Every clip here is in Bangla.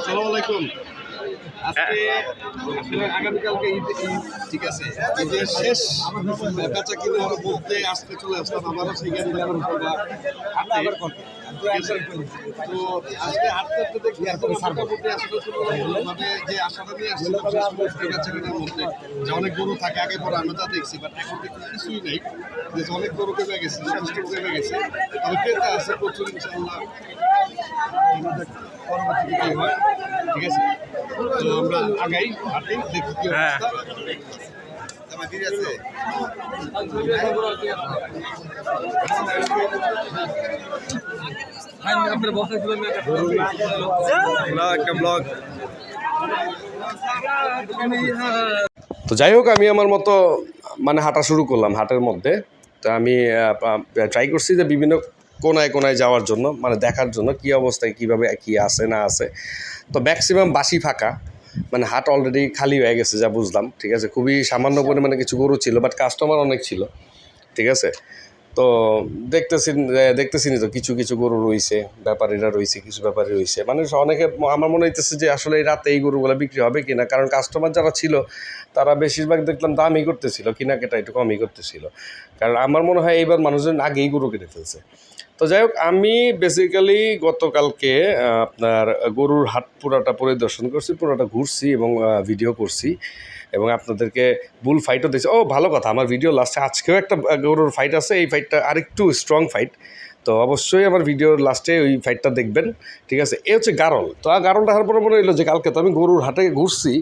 আসসালামু আলাইকুম। আজকে আগামীকালকে ঈদ, ঠিক আছে, ঈদের শেষ বেচা কিনে বলতে আজকে চলে আসলাম আমারও সেখানে তো আজকে হাঁটতে হাঁটতে দেখি মোটামুটি আসলে মানে যে আশাটা নিয়ে আসছিলাম বেচা কেনার মধ্যে যে অনেক গরু থাকে আগে পরে আমরা তা দেখছি, বাট এখন দেখি কিছুই নেই। যে অনেক গরু কমে গেছে, যথেষ্ট কমে গেছে, তবে ক্রেতা আছে প্রচুর ইনশাআল্লাহ। পরবর্তী কি হয়, ঠিক আছে, তো আমরা আগাই হাঁটি দেখি কি অবস্থা। তো যাই হোক, আমি আমার মতো মানে হাঁটা শুরু করলাম হাটের মধ্যে। তো আমি ট্রাই করছি যে বিভিন্ন কোনায় কোনায় যাওয়ার জন্য, মানে দেখার জন্য কী অবস্থায় কীভাবে কী আছে না আছে। তো ম্যাক্সিমাম বাসি ফাঁকা, মানে হাট অলরেডি খালি হয়ে গেছে যা বুঝলাম, ঠিক আছে। খুবই সামান্য পরিমাণে কিছু গরু ছিল, বাট কাস্টমার অনেক ছিল, ঠিক আছে। তো দেখতেছি তো কিছু কিছু গরু রয়েছে, ব্যাপারীরা রয়েছে, কিছু ব্যাপারী রয়েছে, মানে অনেকে আমার মনে হইতেছে যে আসলে এই রাতে এই গরুগুলো বিক্রি হবে কিনা, কারণ কাস্টমার যারা ছিল তারা বেশিরভাগ দেখলাম দামই করতেছিল, কেনাকাটা একটু কমই করতেছিল। কারণ আমার মনে হয় এইবার মানুষজন আগেই গরু কিনে ফেলছে। তো যাই হোক, আমি বেসিক্যালি গতকালকে আপনার গরুর হাট পুরাটা পরিদর্শন করছি, পুরাটা ঘুরছি এবং ভিডিও করছি এবং আপনাদেরকে বুল ফাইটও দিয়েছি। ও ভালো কথা, আমার ভিডিও লাস্টে আজকেও একটা গরুর ফাইট আছে, এই ফাইটটা আরেকটু স্ট্রং ফাইট। তো অবশ্যই আমার ভিডিওর লাস্টে ওই ফাইটটা দেখবেন, ঠিক আছে। এ হচ্ছে গারল। তো গারলটা হওয়ার পরে মনে হলো যে কালকে তো আমি গরুর হাটে ঘুরছি,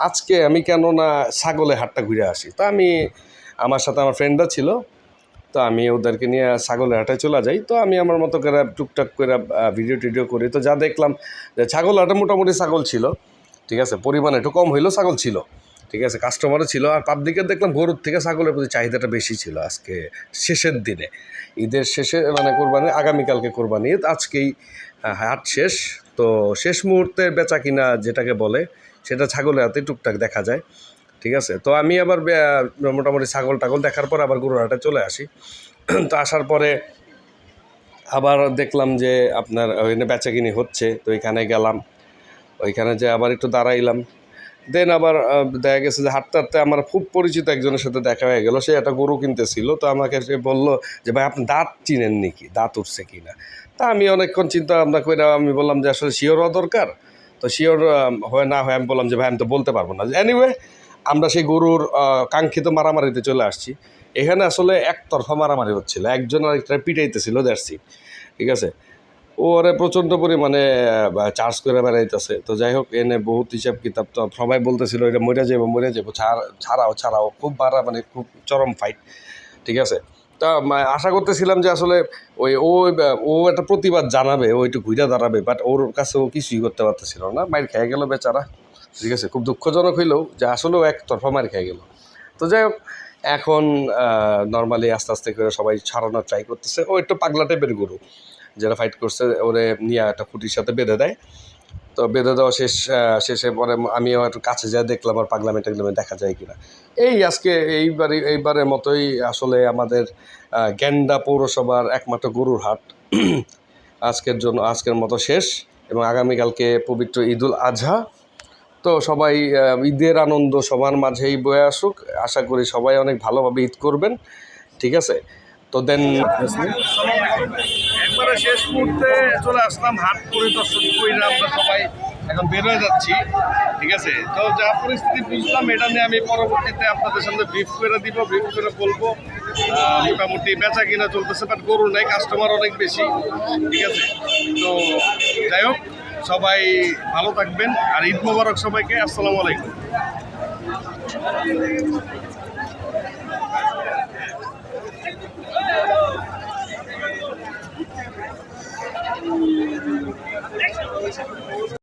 আজকে আমি কেন না ছাগলের হাটটা ঘুরে আসি। তো আমি আমার সাথে আমার ফ্রেন্ডরা ছিল, তো আমি ওদেরকে নিয়ে ছাগলের হাটে চলে যাই। তো আমি আমার মতো করে টুকটাক করে ভিডিও টিডিও করি। তো যা দেখলাম যে ছাগল হাটে মোটামুটি ছাগল ছিল, ঠিক আছে, পরিমাণে একটু কম হইলেও ছাগল ছিল, ঠিক আছে, কাস্টমারও ছিল। আর পাবলিকের দেখলাম গরুর থেকে ছাগলের প্রতি চাহিদাটা বেশি ছিল আজকে শেষের দিনে, ঈদের শেষে, মানে কোরবানি আগামীকালকে কোরবানি ঈদ, আজকেই হাট শেষ। তো শেষ মুহূর্তে বেচা কিনা যেটাকে বলে, সেটা ছাগলের হাতে টুকটাক দেখা যায়, ঠিক আছে। তো আমি আবার মোটামুটি ছাগল টাগল দেখার পর আবার গরুর হাটে চলে আসি। তো আসার পরে আবার দেখলাম যে আপনার ওইখানে বেচাকিনি হচ্ছে, তো ওইখানে গেলাম, ওইখানে যে আবার একটু দাঁড়াইলাম। দেন আবার দেখা গেছে যে হাঁটতে হাঁটতে আমার খুব পরিচিত একজনের সাথে দেখা হয়ে গেল, সে একটা গরু কিনতেছিল। তো আমাকে সে বললো যে ভাই আপনি দাঁত চিনেন নাকি, দাঁত উঠছে কি না। তা আমি অনেকক্ষণ চিন্তা ভাবনা করে আমি বললাম যে আসলে শিওর হওয়া দরকার। তো শিওর হয় না হয় আমি বললাম যে ভাই আমি তো বলতে পারবো না। এনিওয়ে, আমরা সেই গরুর কাঙ্ক্ষিত মারামারিতে চলে আসছি। এখানে আসলে একতরফা মারামারি হচ্ছিল, একজন আরেকটা পিটাইতেছিল, দ্যাটস ইট, ঠিক আছে। ওরে প্রচণ্ড পরিমাণে চার্জ করে বেড়াইতেছে। তো যাই হোক, এনে বহুত হিসাব কিতাব, তো সবাই বলতেছিল এটা মরে যাবো, ছাড়াও, খুব মানে খুব চরম ফাইট, ঠিক আছে। তা আশা করতেছিলাম যে আসলে ও একটা প্রতিবাদ জানাবে, ও একটু ঘুরে দাঁড়াবে, বাট ওর কাছে ও কিছুই করতে পারতেছিল না, মাইর খেয়ে গেল বেচারা, ঠিক আছে। খুব দুঃখজনক হইলেও যে আসলেও একতরফা মার খেয়ে গেল। তো যাই হোক, এখন নর্মালি আস্তে আস্তে করে সবাই ছাড়ানোর ট্রাই করতেছে। ও একটু পাগলা টাইপের গরু, যারা ফাইট করছে ওরে নিয়ে একটা খুঁটির সাথে বেঁধে দেয়। তো বেঁধে দেওয়া শেষে পরে আমিও একটু কাছে যা দেখলাম আর পাগলামে টাগলামে দেখা যায় কিনা। এই আজকে এইবারের মতোই আসলে আমাদের গ্যান্ডা পৌরসভার একমাত্র গরুর হাট আজকের মতো শেষ, এবং আগামীকালকে পবিত্র ঈদুল আজহা। তো সবাই ঈদের আনন্দ সবার মাঝেই বয়ে আসুক, আশা করি সবাই অনেক ভালোভাবে ঈদ করবেন, ঠিক আছে। তো দেন একবারে শেষ মুহূর্তে চলে আসলাম, হাট পরিদর্শন করে আমরা সবাই এখন বের হয়ে যাচ্ছি, ঠিক আছে। তো যা পরিস্থিতি বুঝলাম, এটা নিয়ে আমি পরবর্তীতে আপনাদের সামনে ব্রিফ করে বলবো। মোটামুটি বেচা কিনা চলতেছে, বাট গরু নেই, কাস্টমার অনেক বেশি, ঠিক আছে। তো যাই হোক, সবাই ভালো থাকবেন, আর ঈদ মোবারক সবাইকে। আসসালামু আলাইকুম।